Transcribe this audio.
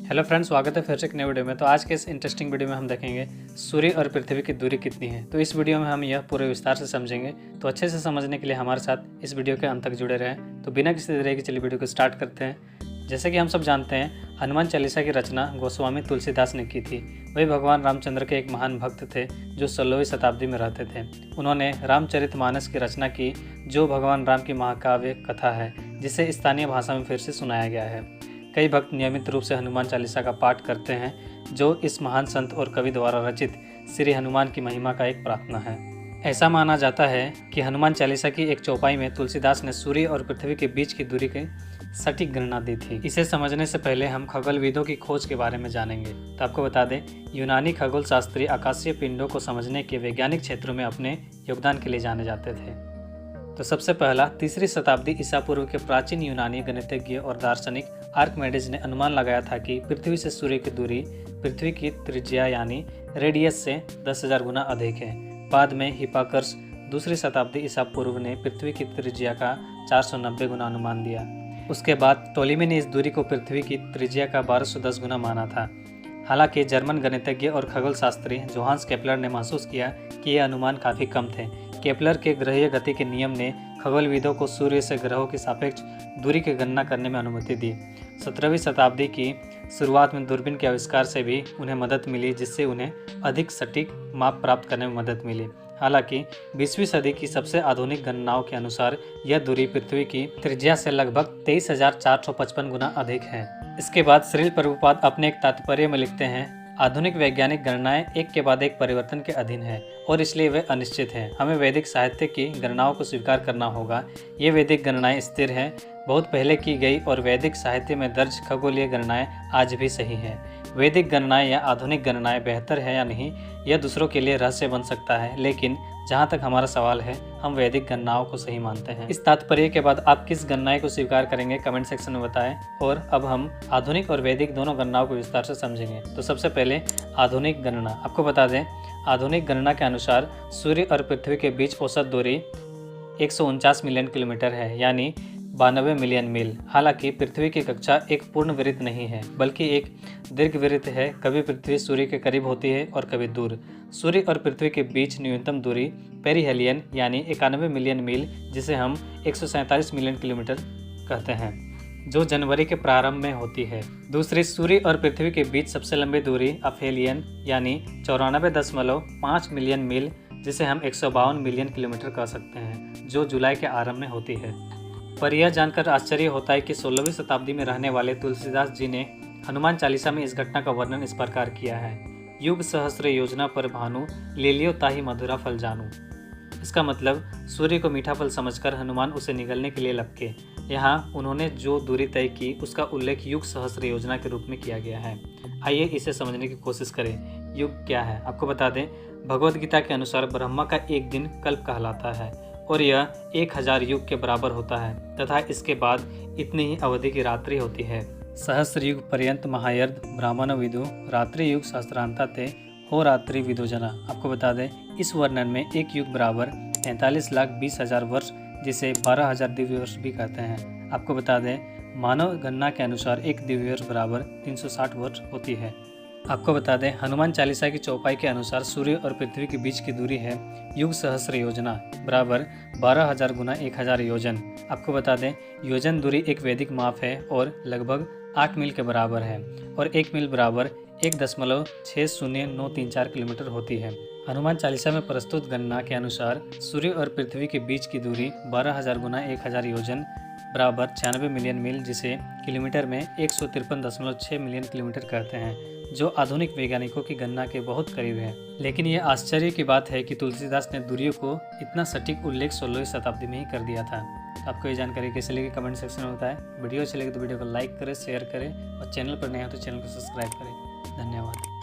Hello friends, स्वागत है फिर से एक नए वीडियो में। तो आज के इस इंटरेस्टिंग वीडियो में हम देखेंगे सूर्य और पृथ्वी की दूरी कितनी है। तो इस वीडियो में हम यह पूरे विस्तार से समझेंगे। तो अच्छे से समझने के लिए हमारे साथ इस वीडियो के अंत तक जुड़े रहें। तो बिना किसी देरी के चलिए वीडियो को स्टार्ट करते हैं। जैसे कि हम सब जानते हैं, हनुमान चालीसा की रचना गोस्वामी तुलसीदास ने की थी। वही भगवान रामचंद्र के एक महान भक्त थे जो 16वीं शताब्दी में रहते थे। उन्होंने रामचरितमानस की रचना की, जो भगवान राम की महाकाव्य कथा है, जिसे स्थानीय भाषा में फिर से सुनाया गया है। कई भक्त नियमित रूप से हनुमान चालीसा का पाठ करते हैं, जो इस महान संत और कवि द्वारा रचित श्री हनुमान की महिमा का एक प्रार्थना है। ऐसा माना जाता है कि हनुमान चालीसा की एक चौपाई में तुलसीदास ने सूर्य और पृथ्वी के बीच की दूरी की सटीक गणना दी थी। इसे समझने से पहले हम खगोलविदों की खोज के बारे में जानेंगे। तो आपको बता दें, यूनानी खगोल शास्त्री आकाशीय पिंडों को समझने के वैज्ञानिक क्षेत्रों में अपने योगदान के लिए जाने जाते थे। तो सबसे पहला 3री शताब्दी ईसा पूर्व के प्राचीन यूनानी गणितज्ञ और दार्शनिक आर्किमेडीज ने अनुमान लगाया था कि पृथ्वी से सूर्य की दूरी पृथ्वी की त्रिज्या यानी रेडियस से 10,000 गुना अधिक है। बाद में हिप्पार्कस 2री शताब्दी ईसा पूर्व ने पृथ्वी की त्रिज्या का 490 गुना अनुमान दिया। उसके बाद टोलेमी ने इस दूरी को पृथ्वी की त्रिज्या का 1210 गुना माना था। हालांकि जर्मन गणितज्ञ और खगोल शास्त्री जोहान्स केपलर ने महसूस किया कि ये अनुमान काफ़ी कम थे। केपलर के ग्रहीय गति के नियम ने खगोलविदों को सूर्य से ग्रहों की सापेक्ष दूरी की गणना करने में अनुमति दी। 17वीं शताब्दी की शुरुआत में दूरबीन के आविष्कार से भी उन्हें मदद मिली, जिससे उन्हें अधिक सटीक माप प्राप्त करने में मदद मिली। हालांकि 20वीं सदी की सबसे आधुनिक गणनाओं के अनुसार यह दूरी पृथ्वी की त्रिज्या से लगभग 23,455 गुना अधिक है। इसके बाद श्रील प्रभुपाद अपने एक तात्पर्य में लिखते हैं, आधुनिक वैज्ञानिक गणनाएं एक के बाद एक परिवर्तन के अधीन है और इसलिए वे अनिश्चित हैं। हमें वैदिक साहित्य की गणनाओं को स्वीकार करना होगा। ये वैदिक गणनाएं स्थिर हैं, बहुत पहले की गई, और वैदिक साहित्य में दर्ज खगोलीय गणनाएं आज भी सही हैं। वैदिक गणनाएं या आधुनिक गणनाएं बेहतर है या नहीं, यह दूसरों के लिए रहस्य बन सकता है, लेकिन जहां तक हमारा सवाल है, हम वैदिक गणनाओं को सही मानते हैं। इस तात्पर्य के बाद आप किस गणनाएं को स्वीकार करेंगे, कमेंट सेक्शन में बताएं। और अब हम आधुनिक और वैदिक दोनों गणनाओं को विस्तार से समझेंगे। तो सबसे पहले आधुनिक गणना। आपको बता दें, आधुनिक गणना के अनुसार सूर्य और पृथ्वी के बीच औसत दूरी 149 मिलियन किलोमीटर है, यानी 92 मिलियन मील। हालांकि पृथ्वी की कक्षा एक पूर्ण वृत्त नहीं है, बल्कि एक दीर्घवृत्त है। कभी पृथ्वी सूर्य के करीब होती है और कभी दूर। सूर्य और पृथ्वी के बीच न्यूनतम दूरी पेरिहेलियन यानी 91 मिलियन मील, जिसे हम 147 मिलियन किलोमीटर कहते हैं, जो जनवरी के प्रारंभ में होती है। दूसरी, सूर्य और पृथ्वी के बीच सबसे लंबी दूरी अफेलियन यानी 94.5 मिलियन मील, जिसे हम 152 मिलियन किलोमीटर कह सकते हैं, जो जुलाई के आरंभ में होती है। पर यह जानकर आश्चर्य होता है कि 16वीं शताब्दी में रहने वाले तुलसीदास जी ने हनुमान चालीसा में इस घटना का वर्णन इस प्रकार किया है, युग सहस्र योजना पर भानु ले ताहि मधुरा फल जानू। इसका मतलब सूर्य को मीठा फल समझकर हनुमान उसे निगलने के लिए लपके। यहाँ उन्होंने जो दूरी तय की, उसका उल्लेख युग सहस्र योजना के रूप में किया गया है। आइए इसे समझने की कोशिश करें। युग क्या है? आपको बता दें, भगवद गीता के अनुसार ब्रह्मा का एक दिन कल्प कहलाता है और यह 1000 युग के बराबर होता है, तथा इसके बाद इतनी ही अवधि की रात्रि होती है। सहस्र युग पर्यंत महायर्द ब्राह्मण विदु रात्रि युग सहस्रांता ते हो रात्रि विदोजना। आपको बता दें, इस वर्णन में एक युग बराबर 43,20,000 वर्ष, जिसे 12,000 दिव्य वर्ष भी कहते हैं। आपको बता दें, मानव गणना के अनुसार एक दिव्य वर्ष बराबर 360 वर्ष होती है। आपको बता दें, हनुमान चालीसा की चौपाई के अनुसार सूर्य और पृथ्वी के बीच की दूरी है युग सहस्र योजना बराबर 12,000 गुना 1,000 योजन। आपको बता दें, योजन दूरी एक वैदिक माप है और लगभग 8 मील के बराबर है, और 1 मील बराबर 1.60934 किलोमीटर होती है। हनुमान चालीसा में प्रस्तुत गणना के अनुसार सूर्य और पृथ्वी के बीच की दूरी 12,000 गुना 1,000 योजन बराबर 96 मिलियन मील, जिसे किलोमीटर में 153.6 मिलियन किलोमीटर कहते हैं, जो आधुनिक वैज्ञानिकों की गणना के बहुत करीब है। लेकिन यह आश्चर्य की बात है कि तुलसीदास ने दूरियों को इतना सटीक उल्लेख 16वीं शताब्दी में ही कर दिया था। आपको ये जानकारी कैसे लगी, कमेंट सेक्शन में बताएं। वीडियो अच्छी लगे तो वीडियो को लाइक करें, शेयर करें, और चैनल पर नए हो तो चैनल को सब्सक्राइब करें। धन्यवाद।